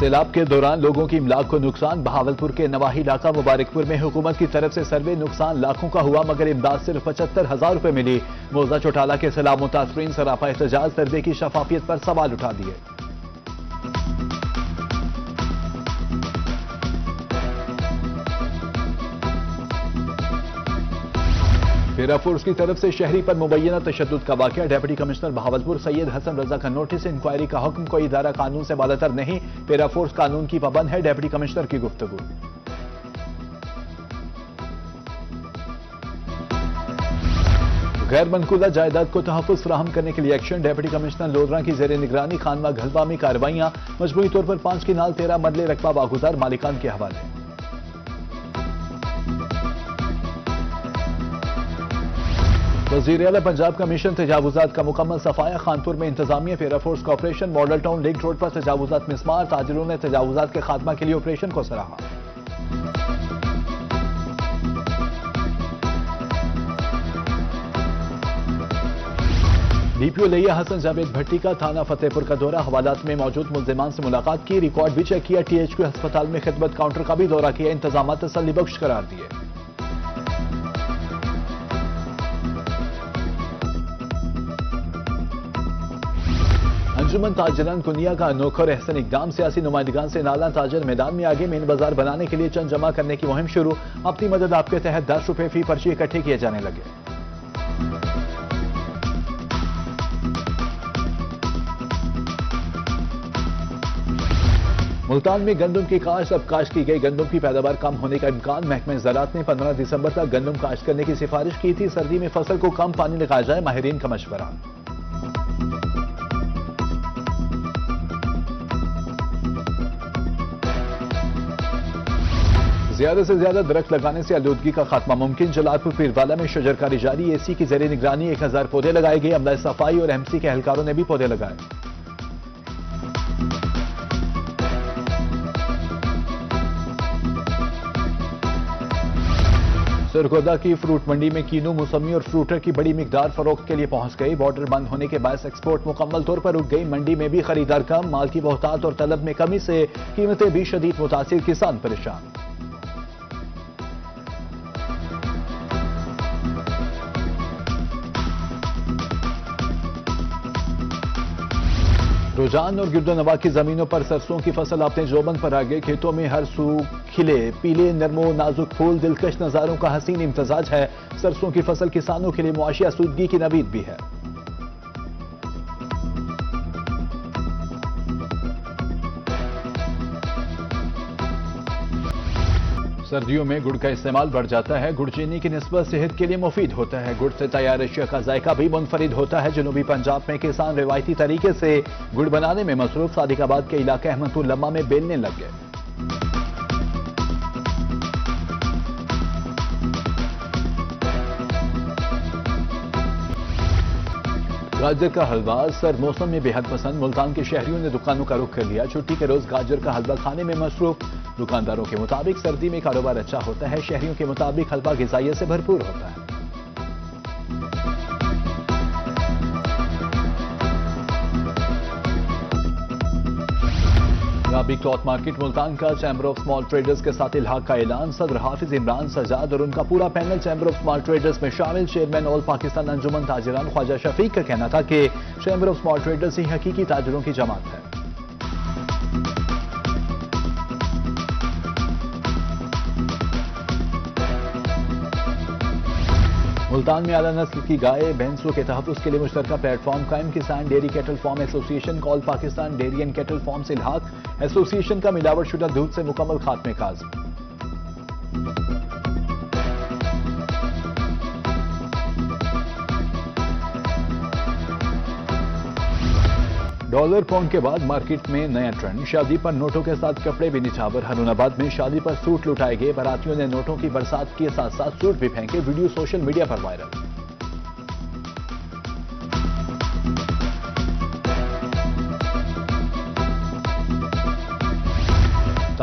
سیلاب کے دوران لوگوں کی املاک کو نقصان، بہاولپور کے نواحی علاقہ مبارکپور میں حکومت کی طرف سے سروے، نقصان لاکھوں کا ہوا مگر امداد صرف 75,000 روپے ملی۔ موضع چوٹالہ کے سیلاب متاثرین سراپا احتجاج، سروے کی شفافیت پر سوال اٹھا دیے۔ پیرا فورس کی طرف سے شہری پر مبینہ تشدد کا واقعہ، ڈپٹی کمشنر بہاولپور سید حسن رضا کا نوٹس، انکوائری کا حکم، کوئی ادارہ قانون سے بالاتر نہیں، پیرا فورس قانون کی پابند ہے، ڈپٹی کمشنر کی گفتگو۔ غیر منقولہ جائیداد کو تحفظ فراہم کرنے کے لیے ایکشن، ڈپٹی کمشنر لودھراں کی زیر نگرانی خانمہ گھلبا میں کارروائیاں، مجموعی طور پر 5 کنال 13 مرلے رقبہ واگزار، مالکان کے حوالے۔ وزیر اعلی پنجاب کا مشن تجاوزات کا مکمل صفایا، خانپور میں انتظامیہ پیرا فورس کا operation, model town link road پر تجاوزات مسمار، تاجروں نے تجاوزات کے خاتمہ کے لیے آپریشن کو سراہا۔ ڈی پی او لیا حسن جاوید بھٹی کا تھانہ فتح پور کا دورہ، حوالات میں موجود ملزمان سے ملاقات کی، ریکارڈ بھی چیک کیا، ٹی ایچ کیو ہسپتال میں خدمت کاؤنٹر کا بھی دورہ کیا، انتظامات تسلی بخش قرار دیے۔ انجمن تاجران کنیا کا انوکھا اور احسن اقدام، سیاسی نمائندگان سے نالاں، تاجر میدان میں آگے، مین بازار بنانے کے لیے چند جمع کرنے کی مہم شروع، اپنی مدد آپ کے تحت 10 روپے فی پرچی اکٹھے کیے جانے لگے۔ ملتان میں گندم کی کاشت، اب کاشت کی گئی گندم کی پیداوار کم ہونے کا امکان، محکمہ زراعت نے 15 دسمبر تک گندم کاشت کرنے کی سفارش کی تھی، سردی میں فصل کو کم پانی لگایا جائے، ماہرین کا مشورہ۔ زیادہ سے زیادہ درخت لگانے سے آلودگی کا خاتمہ ممکن، جلال پور پیروالا میں شجرکاری جاری، اے سی کی زیر نگرانی 1000 پودے لگائے گئے، عملہ صفائی اور ایم سی کے اہلکاروں نے بھی پودے لگائے۔ سرگودا کی فروٹ منڈی میں کینو، موسمی اور فروٹر کی بڑی مقدار فروخت کے لیے پہنچ گئی، بارڈر بند ہونے کے باعث ایکسپورٹ مکمل طور پر رک گئی، منڈی میں بھی خریدار کم، مال کی بہتات اور طلب میں کمی سے قیمتیں بھی شدید متاثر، کسان پریشان۔ رجحان اور گرد و نواح کی زمینوں پر سرسوں کی فصل اپنے جوبن پر آ گئی، کھیتوں میں ہر سو کھلے پیلے نرم و نازک پھول، دلکش نظاروں کا حسین امتزاج ہے، سرسوں کی فصل کسانوں کے لیے معاشی آسودگی کی نوید بھی ہے۔ سردیوں میں گڑ کا استعمال بڑھ جاتا ہے، گڑ چینی کی نسبت صحت کے لیے مفید ہوتا ہے، گڑ سے تیار اشیاء کا ذائقہ بھی منفرد ہوتا ہے، جنوبی پنجاب میں کسان روایتی طریقے سے گڑ بنانے میں مصروف، صادق آباد کے علاقہ احمد الامہ میں بیلنے لگ گئے۔ گاجر کا حلوہ سرد موسم میں بے حد پسند، ملتان کے شہریوں نے دکانوں کا رخ کر لیا، چھٹی کے روز گاجر کا حلوہ کھانے میں مصروف، دکانداروں کے مطابق سردی میں کاروبار اچھا ہوتا ہے، شہریوں کے مطابق حلوہ غذائیت سے بھرپور ہوتا ہے۔ رابی کلاتھ مارکیٹ ملتان کا چیمبر آف اسمال ٹریڈرز کے ساتھ الحاق کا اعلان، صدر حافظ عمران سجاد اور ان کا پورا panel chamber of small traders میں شامل، چیئرمین آل پاکستان انجمن تاجران خواجہ شفیق کا کہنا تھا کہ چیمبر آف اسمال ٹریڈرز ہی حقیقی تاجروں کی جماعت ہے۔ ملتان میں اعلیٰ نسل کی گائے بھینسوں کے تحفظ کے لیے مشترکہ پلیٹ فارم قائم، کسان dairy Cattell form association کا all Pakistan dairy and cattle farm سے الحاق، ایسوسی ایشن کا ملاوٹ شدہ دودھ سے مکمل خاتمے کا عزم۔ ڈالر پاؤنڈ کے بعد مارکیٹ میں نیا ٹرینڈ، شادی پر نوٹوں کے ساتھ کپڑے بھی نچھاور، ہارون آباد میں شادی پر سوٹ لٹائے گئے، باراتیوں نے نوٹوں کی برسات کے ساتھ ساتھ سوٹ بھی پھینکے، ویڈیو سوشل میڈیا پر وائرل۔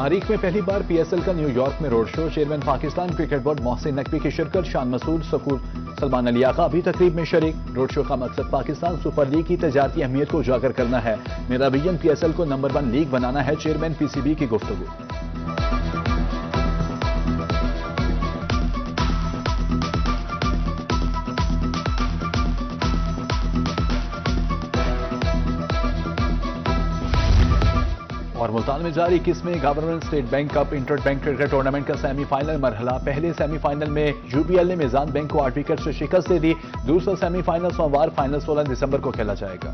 تاریخ میں پہلی بار پی ایس ایل کا نیو یارک میں road show. Chairman Pakistan cricket board Mohsin Naqvi کی شرکت. شان مسعود، سکور، سلمان علی آقا بھی تقریب میں شریک. روڈ شو کا مقصد پاکستان سپر لیگ کی تجارتی اہمیت کو اجاگر کرنا ہے. میرا ویژن پی ایس ایل کو نمبر 1 لیگ بنانا ہے. چیئرمین پی سی بی کی گفتگو. اور ملتان میں جاری 21ویں government state bank cup inter bank cricket tournament کا سیمی فائنل مرحلہ. پہلے سیمی فائنل میں یو بی ایل نے میزان بینک کو 8 وکٹ سے شکست دے دی. دوسرا سیمی فائنل سوموار فائنل 16 دسمبر کو کھیلا جائے گا.